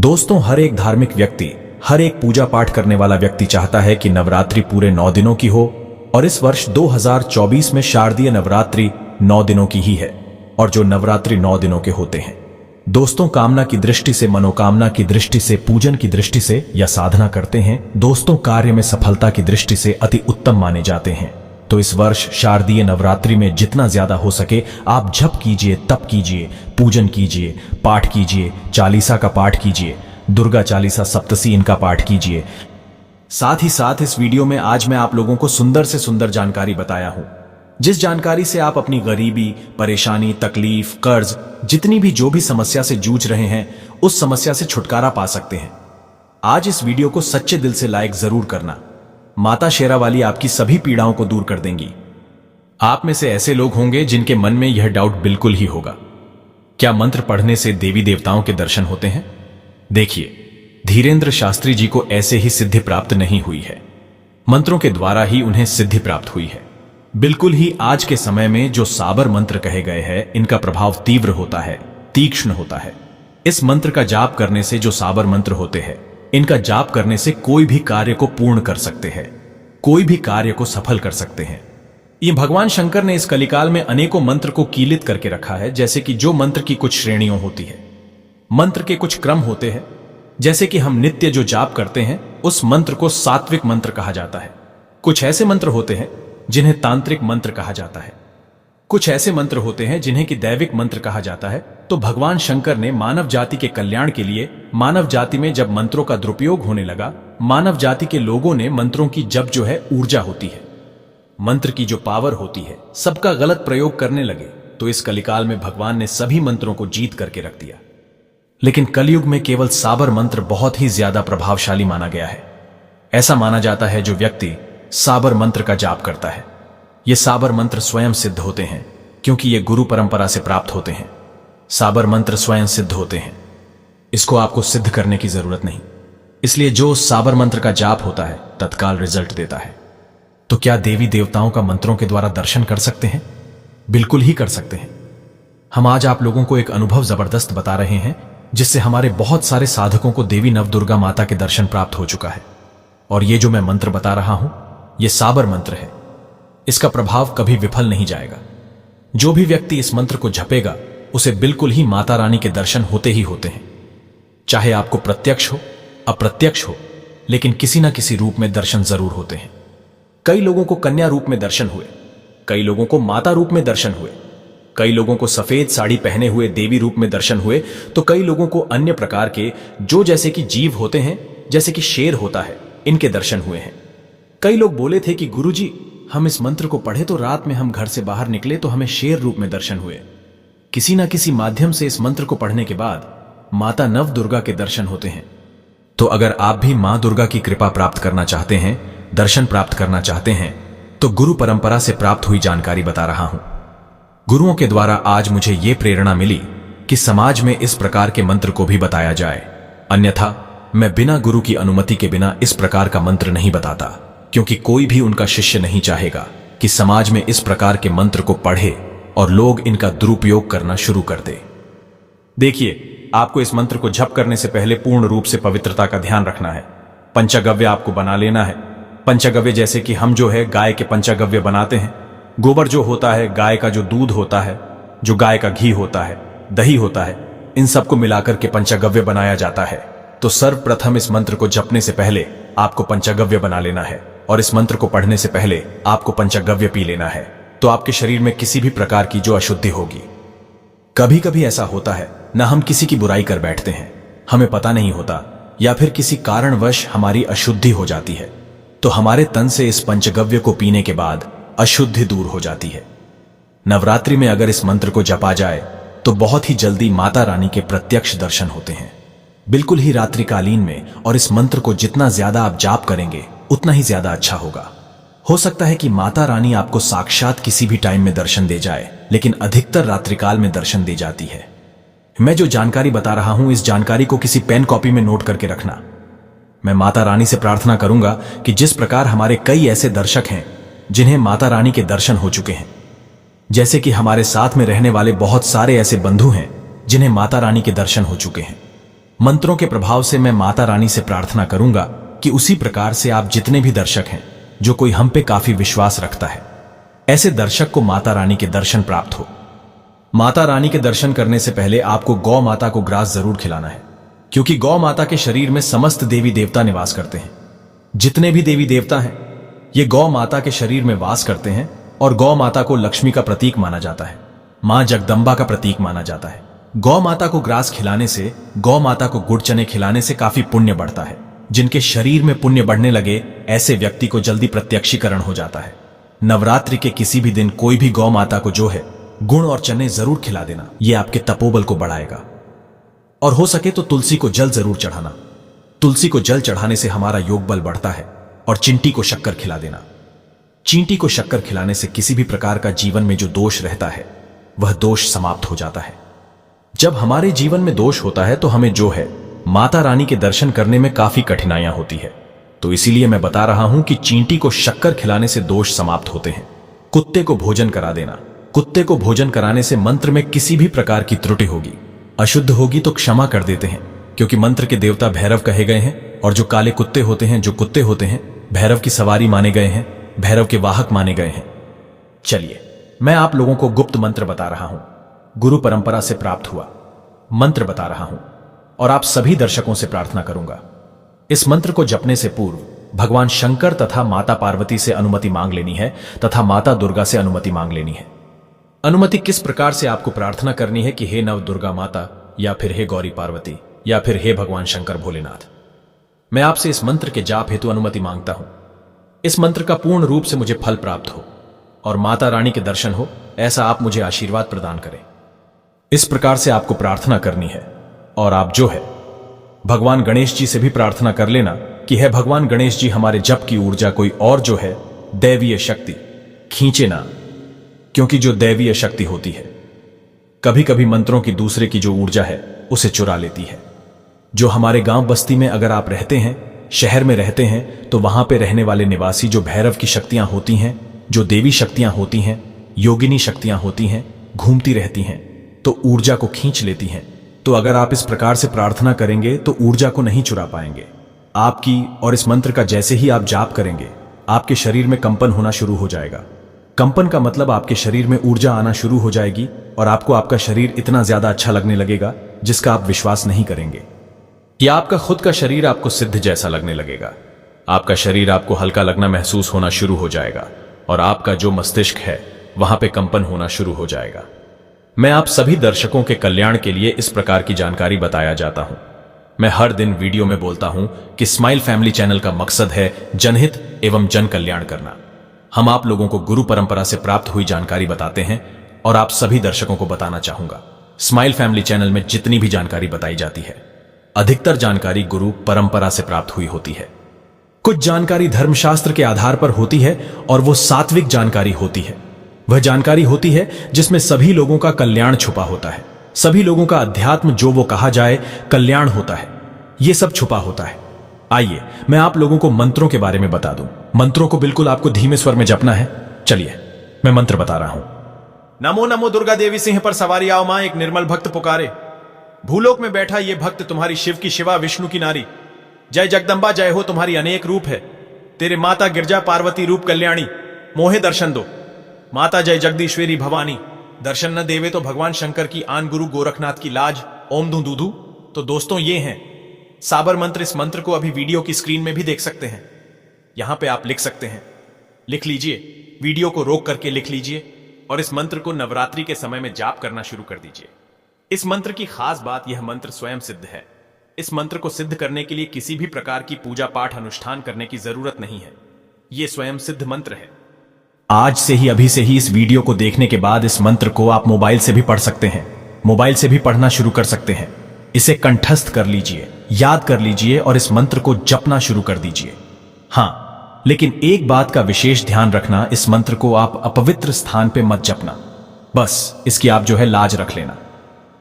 दोस्तों, हर एक धार्मिक व्यक्ति, हर एक पूजा पाठ करने वाला व्यक्ति चाहता है कि नवरात्रि पूरे 9 दिनों की हो। और इस वर्ष 2024 में शारदीय नवरात्रि 9 दिनों की ही है। और जो नवरात्रि 9 दिनों के होते हैं, दोस्तों, कामना की दृष्टि से, मनोकामना की दृष्टि से, पूजन की दृष्टि से या साधना करते हैं, दोस्तों, कार्य में सफलता की दृष्टि से अति उत्तम माने जाते हैं। तो इस वर्ष शारदीय नवरात्रि में जितना ज्यादा हो सके आप जप कीजिए, तप कीजिए, पूजन कीजिए, पाठ कीजिए, चालीसा का पाठ कीजिए, दुर्गा चालीसा, सप्तसी इनका पाठ कीजिए। साथ ही साथ इस वीडियो में आज मैं आप लोगों को सुंदर से सुंदर जानकारी बताया हूं, जिस जानकारी से आप अपनी गरीबी, परेशानी, तकलीफ, कर्ज, जितनी भी जो भी समस्या से जूझ रहे हैं, उस समस्या से छुटकारा पा सकते हैं। आज इस वीडियो को सच्चे दिल से लाइक जरूर करना। माता शेरावाली आपकी सभी पीड़ाओं को दूर कर देंगी। आप में से ऐसे लोग होंगे जिनके मन में यह डाउट बिल्कुल ही होगा, क्या मंत्र पढ़ने से देवी देवताओं के दर्शन होते हैं? देखिए, धीरेन्द्र शास्त्री जी को ऐसे ही सिद्धि प्राप्त नहीं हुई है, मंत्रों के द्वारा ही उन्हें सिद्धि प्राप्त हुई है। बिल्कुल ही आज के समय में जो साबर मंत्र कहे गए हैं, इनका प्रभाव तीव्र होता है, तीक्ष्ण होता है। इस मंत्र का जाप करने से, जो साबर मंत्र होते हैं, इनका जाप करने से कोई भी कार्य को पूर्ण कर सकते हैं, कोई भी कार्य को सफल कर सकते हैं। ये भगवान शंकर ने इस कलिकाल में अनेकों मंत्र को कीलित करके रखा है। जैसे कि जो मंत्र की कुछ श्रेणियों होती है, मंत्र के कुछ क्रम होते हैं। जैसे कि हम नित्य जो जाप करते हैं, उस मंत्र को सात्विक मंत्र कहा जाता है। कुछ ऐसे मंत्र होते हैं जिन्हें तांत्रिक मंत्र कहा जाता है। कुछ ऐसे मंत्र होते हैं जिन्हें कि दैविक मंत्र कहा जाता है। तो भगवान शंकर ने मानव जाति के कल्याण के लिए, मानव जाति में जब मंत्रों का दुरुपयोग होने लगा, मानव जाति के लोगों ने मंत्रों की जब जो है ऊर्जा होती है, मंत्र की जो पावर होती है, सबका गलत प्रयोग करने लगे। तो इस कलिकाल में भगवान ने सभी मंत्रों को जीत करके रख दिया। लेकिन कलयुग में केवल साबर मंत्र बहुत ही ज्यादा प्रभावशाली माना गया है। ऐसा माना जाता है जो व्यक्ति साबर मंत्र का जाप करता है, ये साबर मंत्र स्वयं सिद्ध होते हैं, क्योंकि ये गुरु परंपरा से प्राप्त होते हैं। साबर मंत्र स्वयं सिद्ध होते हैं, इसको आपको सिद्ध करने की जरूरत नहीं। इसलिए जो साबर मंत्र का जाप होता है, तत्काल रिजल्ट देता है। तो क्या देवी देवताओं का मंत्रों के द्वारा दर्शन कर सकते हैं? बिल्कुल ही कर सकते हैं। हम आज आप लोगों को एक अनुभव जबरदस्त बता रहे हैं, जिससे हमारे बहुत सारे साधकों को देवी नवदुर्गा माता के दर्शन प्राप्त हो चुका है। और ये जो मैं मंत्र बता रहा हूं, ये साबर मंत्र है। इसका प्रभाव कभी विफल नहीं जाएगा। जो भी व्यक्ति इस मंत्र को जपेगा, उसे बिल्कुल ही माता रानी के दर्शन होते ही होते हैं। चाहे आपको प्रत्यक्ष हो, अप्रत्यक्ष हो, लेकिन किसी ना किसी रूप में दर्शन जरूर होते हैं। कई लोगों को कन्या रूप में दर्शन हुए, कई लोगों को माता रूप में दर्शन हुए, कई लोगों को सफेद साड़ी पहने हुए देवी रूप में दर्शन हुए, तो कई लोगों को अन्य प्रकार के जो जैसे कि जीव होते हैं, जैसे कि शेर होता है, इनके दर्शन हुए हैं। कई लोग बोले थे कि गुरुजी, हम इस मंत्र को पढ़े तो रात में हम घर से बाहर निकले तो हमें शेर रूप में दर्शन हुए। किसी ना किसी माध्यम से इस मंत्र को पढ़ने के बाद माता नव दुर्गा के दर्शन होते हैं। तो अगर आप भी मां दुर्गा की कृपा प्राप्त करना चाहते हैं, दर्शन प्राप्त करना चाहते हैं, तो गुरु परंपरा से प्राप्त हुई जानकारी बता रहा हूं। गुरुओं के द्वारा आज मुझे यह प्रेरणा मिली कि समाज में इस प्रकार के मंत्र को भी बताया जाए। अन्यथा मैं बिना गुरु की अनुमति के बिना इस प्रकार का मंत्र नहीं बताता, क्योंकि कोई भी उनका शिष्य नहीं चाहेगा कि समाज में इस प्रकार के मंत्र को पढ़े और लोग इनका दुरुपयोग करना शुरू कर दे। देखिए, आपको इस मंत्र को जप करने से पहले पूर्ण रूप से पवित्रता का ध्यान रखना है। पंचगव्य आपको बना लेना है। पंचगव्य जैसे कि हम जो है गाय के पंचगव्य बनाते हैं। गोबर जो होता है, गाय का जो दूध होता है, जो गाय का घी होता है, दही होता है, इन सबको मिलाकर के पंचगव्य बनाया जाता है। तो सर्वप्रथम इस मंत्र को जपने से पहले आपको पंचगव्य बना लेना है, और इस मंत्र को पढ़ने से पहले आपको पंचगव्य पी लेना है। तो आपके शरीर में किसी भी प्रकार की जो अशुद्धि होगी, कभी कभी ऐसा होता है ना, हम किसी की बुराई कर बैठते हैं, हमें पता नहीं होता, या फिर किसी कारणवश हमारी अशुद्धि हो जाती है, तो हमारे तन से इस पंचगव्य को पीने के बाद अशुद्धि दूर हो जाती है। नवरात्रि में अगर इस मंत्र को जपा जाए तो बहुत ही जल्दी माता रानी के प्रत्यक्ष दर्शन होते हैं, बिल्कुल ही रात्रिकालीन में। और इस मंत्र को जितना ज्यादा आप जाप करेंगे, उतना ही ज्यादा अच्छा होगा। हो सकता है कि माता रानी आपको साक्षात किसी भी टाइम में दर्शन दे जाए, लेकिन अधिकतर रात्रिकाल में दर्शन दे जाती है। मैं जो जानकारी बता रहा हूं, इस जानकारी को किसी पेन कॉपी में नोट करके रखना। मैं माता रानी से प्रार्थना करूंगा कि जिस प्रकार हमारे कई ऐसे दर्शक हैं जिन्हें माता रानी के दर्शन हो चुके हैं, जैसे कि हमारे साथ में रहने वाले बहुत सारे ऐसे बंधु हैं जिन्हें माता रानी के दर्शन हो चुके हैं, मंत्रों के प्रभाव से मैं माता रानी से प्रार्थना करूंगा कि उसी प्रकार से आप जितने भी दर्शक हैं, जो कोई हम पे काफी विश्वास रखता है, ऐसे दर्शक को माता रानी के दर्शन प्राप्त हो। माता रानी के दर्शन करने से पहले आपको गौ माता को ग्रास जरूर खिलाना है, क्योंकि गौ माता के शरीर में समस्त देवी देवता निवास करते हैं। जितने भी देवी देवता हैं, ये गौ माता के शरीर में वास करते हैं और गौ माता को लक्ष्मी का प्रतीक माना जाता है, मां जगदंबा का प्रतीक माना जाता है। गौ माता को ग्रास खिलाने से, गौ माता को गुड़ चने खिलाने से काफी पुण्य बढ़ता है। जिनके शरीर में पुण्य बढ़ने लगे, ऐसे व्यक्ति को जल्दी प्रत्यक्षीकरण हो जाता है। नवरात्रि के किसी भी दिन कोई भी गौ माता को जो है गुड़ और चने जरूर खिला देना, यह आपके तपोबल को बढ़ाएगा। और हो सके तो तुलसी को जल जरूर चढ़ाना। तुलसी को जल चढ़ाने से हमारा योग बल बढ़ता है। और चींटी को शक्कर खिला देना। चींटी को शक्कर खिलाने से किसी भी प्रकार का जीवन में जो दोष रहता है, वह दोष समाप्त हो जाता है। जब हमारे जीवन में दोष होता है तो हमें जो है माता रानी के दर्शन करने में काफी कठिनाइयां होती है। तो इसीलिए मैं बता रहा हूं कि चींटी को शक्कर खिलाने से दोष समाप्त होते हैं। कुत्ते को भोजन करा देना। कुत्ते को भोजन कराने से मंत्र में किसी भी प्रकार की त्रुटि होगी, अशुद्ध होगी तो क्षमा कर देते हैं, क्योंकि मंत्र के देवता भैरव कहे गए हैं। और जो काले कुत्ते होते हैं, जो कुत्ते होते हैं, भैरव की सवारी माने गए हैं, भैरव के वाहक माने गए हैं। चलिए, मैं आप लोगों को गुप्त मंत्र बता रहा हूं, गुरु परंपरा से प्राप्त हुआ मंत्र बता रहा हूं, और आप सभी दर्शकों से प्रार्थना करूंगा। इस मंत्र को जपने से पूर्व भगवान शंकर तथा माता पार्वती से अनुमति मांग लेनी है तथा माता दुर्गा से अनुमति मांग लेनी है। अनुमति किस प्रकार से आपको प्रार्थना करनी है कि हे नव दुर्गा माता, या फिर हे गौरी पार्वती, या फिर हे भगवान शंकर भोलेनाथ, मैं आपसे इस मंत्र के जाप हेतु अनुमति मांगता हूं। इस मंत्र का पूर्ण रूप से मुझे फल प्राप्त हो और माता रानी के दर्शन हो, ऐसा आप मुझे आशीर्वाद प्रदान करें। इस प्रकार से आपको प्रार्थना करनी है। और आप जो है भगवान गणेश जी से भी प्रार्थना कर लेना कि हे भगवान गणेश जी, हमारे जप की ऊर्जा कोई और जो है दैवीय शक्ति खींचे ना, क्योंकि जो दैवीय शक्ति होती है कभी कभी मंत्रों की दूसरे की जो ऊर्जा है उसे चुरा लेती है। जो हमारे गांव बस्ती में अगर आप रहते हैं, शहर में रहते हैं, तो वहां पे रहने वाले निवासी जो भैरव की शक्तियां होती हैं, जो देवी शक्तियां होती हैं, योगिनी शक्तियां होती हैं, घूमती रहती हैं, तो ऊर्जा को खींच लेती हैं। तो अगर आप इस प्रकार से प्रार्थना करेंगे तो ऊर्जा को नहीं चुरा पाएंगे आपकी। और इस मंत्र का जैसे ही आप जाप करेंगे, आपके शरीर में कंपन होना शुरू हो जाएगा। कंपन का मतलब आपके शरीर में ऊर्जा आना शुरू हो जाएगी और आपको आपका शरीर इतना ज्यादा अच्छा लगने लगेगा जिसका आप विश्वास नहीं करेंगे। या आपका खुद का शरीर आपको सिद्ध जैसा लगने लगेगा। आपका शरीर आपको हल्का लगना महसूस होना शुरू हो जाएगा और आपका जो मस्तिष्क है वहां पे कंपन होना शुरू हो जाएगा। मैं आप सभी दर्शकों के कल्याण के लिए इस प्रकार की जानकारी बताया जाता हूं। मैं हर दिन वीडियो में बोलता हूं कि स्माइल फैमिली चैनल का मकसद है जनहित एवं जन कल्याण करना। हम आप लोगों को गुरु परंपरा से प्राप्त हुई जानकारी बताते हैं और आप सभी दर्शकों को बताना चाहूंगा, स्माइल फैमिली चैनल में जितनी भी जानकारी बताई जाती है, अधिकतर जानकारी गुरु परंपरा से प्राप्त हुई होती है। कुछ जानकारी धर्मशास्त्र के आधार पर होती है और वो सात्विक जानकारी होती है। वह जानकारी होती है जिसमें सभी लोगों का कल्याण छुपा होता है, सभी लोगों का अध्यात्म जो वो कहा जाए कल्याण होता है, ये सब छुपा होता है। आइए मैं आप लोगों को मंत्रों के बारे में बता दूं। मंत्रों को बिल्कुल आपको धीमे स्वर में जपना है। चलिए मैं मंत्र बता रहा हूं। नमो नमो दुर्गा देवी सिंह पर सवारी आओ मां, एक निर्मल भक्त पुकारे। भूलोक में बैठा ये भक्त तुम्हारी शिव की शिवा, विष्णु की नारी। जय जगदंबा जय हो, तुम्हारी अनेक रूप है। तेरे माता गिरजा पार्वती रूप कल्याणी, मोहे दर्शन दो। माता जय जगदीश्वरी भवानी, दर्शन न देवे तो भगवान शंकर की आन, गुरु गोरखनाथ की लाज, ओम धू दूधू। तो दोस्तों ये हैं साबर मंत्र। इस मंत्र को अभी वीडियो की स्क्रीन में भी देख सकते हैं। यहां पे आप लिख सकते हैं, लिख लीजिए, वीडियो को रोक करके लिख लीजिए और इस मंत्र को नवरात्रि के समय में जाप करना शुरू कर दीजिए। इस मंत्र की खास बात, यह मंत्र स्वयं सिद्ध है। इस मंत्र को सिद्ध करने के लिए किसी भी प्रकार की पूजा पाठ अनुष्ठान करने की जरूरत नहीं है। यह स्वयं सिद्ध मंत्र है। आज से ही, अभी से ही इस वीडियो को देखने के बाद इस मंत्र को आप मोबाइल से भी पढ़ सकते हैं, मोबाइल से भी पढ़ना शुरू कर सकते हैं। इसे कंठस्थ कर लीजिए, याद कर लीजिए और इस मंत्र को जपना शुरू कर दीजिए। हां, लेकिन एक बात का विशेष ध्यान रखना, इस मंत्र को आप अपवित्र स्थान पे मत जपना। बस इसकी आप जो है लाज रख लेना।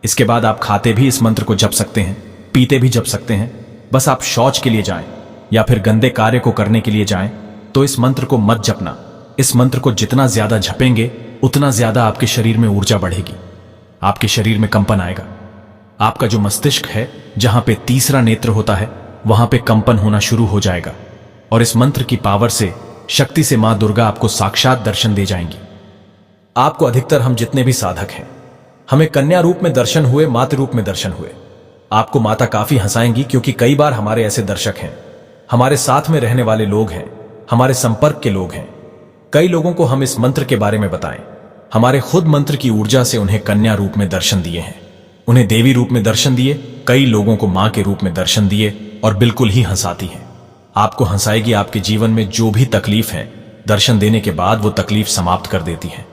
इसके बाद आप खाते भी इस मंत्र को जप सकते हैं, पीते भी जप सकते हैं। बस आप शौच के लिए जाएं या फिर गंदे कार्य को करने के लिए जाएं तो इस मंत्र को मत जपना। इस मंत्र को जितना ज्यादा जपेंगे उतना ज्यादा आपके शरीर में ऊर्जा बढ़ेगी, आपके शरीर में कंपन आएगा। आपका जो मस्तिष्क है जहां पे तीसरा नेत्र होता है वहां पे कंपन होना शुरू हो जाएगा और इस मंत्र की पावर से, शक्ति से मां दुर्गा आपको साक्षात दर्शन दे जाएंगी। आपको अधिकतर हम जितने भी साधक हैं, हमें कन्या रूप में दर्शन हुए, मातृ रूप में दर्शन हुए। आपको माता काफी हंसाएंगी क्योंकि कई बार हमारे ऐसे दर्शक हैं, हमारे साथ में रहने वाले लोग हैं, हमारे संपर्क के लोग हैं। कई लोगों को हम इस मंत्र के बारे में बताएं, हमारे खुद मंत्र की ऊर्जा से उन्हें कन्या रूप में दर्शन दिए हैं, उन्हें देवी रूप में दर्शन दिए, कई लोगों को मां के रूप में दर्शन दिए और बिल्कुल ही हंसाती हैं। आपको हंसाएगी, आपके जीवन में जो भी तकलीफ है दर्शन देने के बाद वो तकलीफ समाप्त कर देती है।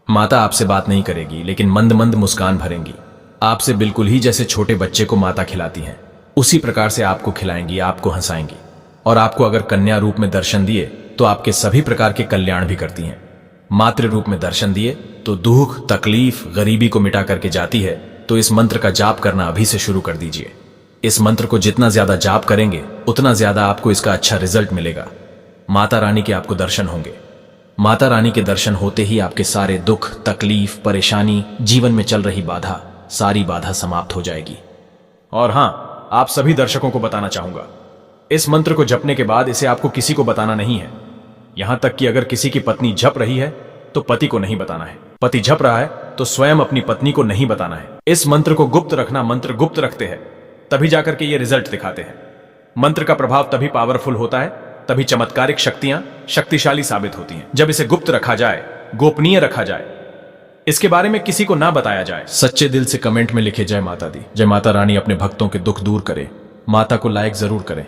माता आपसे बात नहीं करेगी लेकिन मंद मंद मुस्कान भरेंगी, आपसे बिल्कुल ही जैसे छोटे बच्चे को माता खिलाती हैं उसी प्रकार से आपको खिलाएंगी, आपको हंसाएंगी। और आपको अगर कन्या रूप में दर्शन दिए तो आपके सभी प्रकार के कल्याण भी करती हैं। मातृ रूप में दर्शन दिए तो दुख, तकलीफ, गरीबी को मिटा करके जाती है। तो इस मंत्र का जाप करना अभी से शुरू कर दीजिए। इस मंत्र को जितना ज्यादा जाप करेंगे उतना ज्यादा आपको इसका अच्छा रिजल्ट मिलेगा। माता रानी के आपको दर्शन होंगे। माता रानी के दर्शन होते ही आपके सारे दुख, तकलीफ, परेशानी, जीवन में चल रही बाधा, सारी बाधा समाप्त हो जाएगी। और हां, आप सभी दर्शकों को बताना चाहूंगा, इस मंत्र को जपने के बाद इसे आपको किसी को बताना नहीं है। यहां तक कि अगर किसी की पत्नी जप रही है तो पति को नहीं बताना है। पति जप रहा है तो स्वयं अपनी पत्नी को नहीं बताना है। इस मंत्र को गुप्त रखना, मंत्र गुप्त रखते हैं तभी जाकर के ये रिजल्ट दिखाते हैं। मंत्र का प्रभाव तभी पावरफुल होता है, तभी चमत्कारिक शक्तियां शक्तिशाली साबित होती हैं, जब इसे गुप्त रखा जाए, गोपनीय रखा जाए, इसके बारे में किसी को ना बताया जाए। सच्चे दिल से कमेंट में लिखे जय माता दी। जय माता रानी अपने भक्तों के दुख दूर करे, माता को लायक जरूर करें।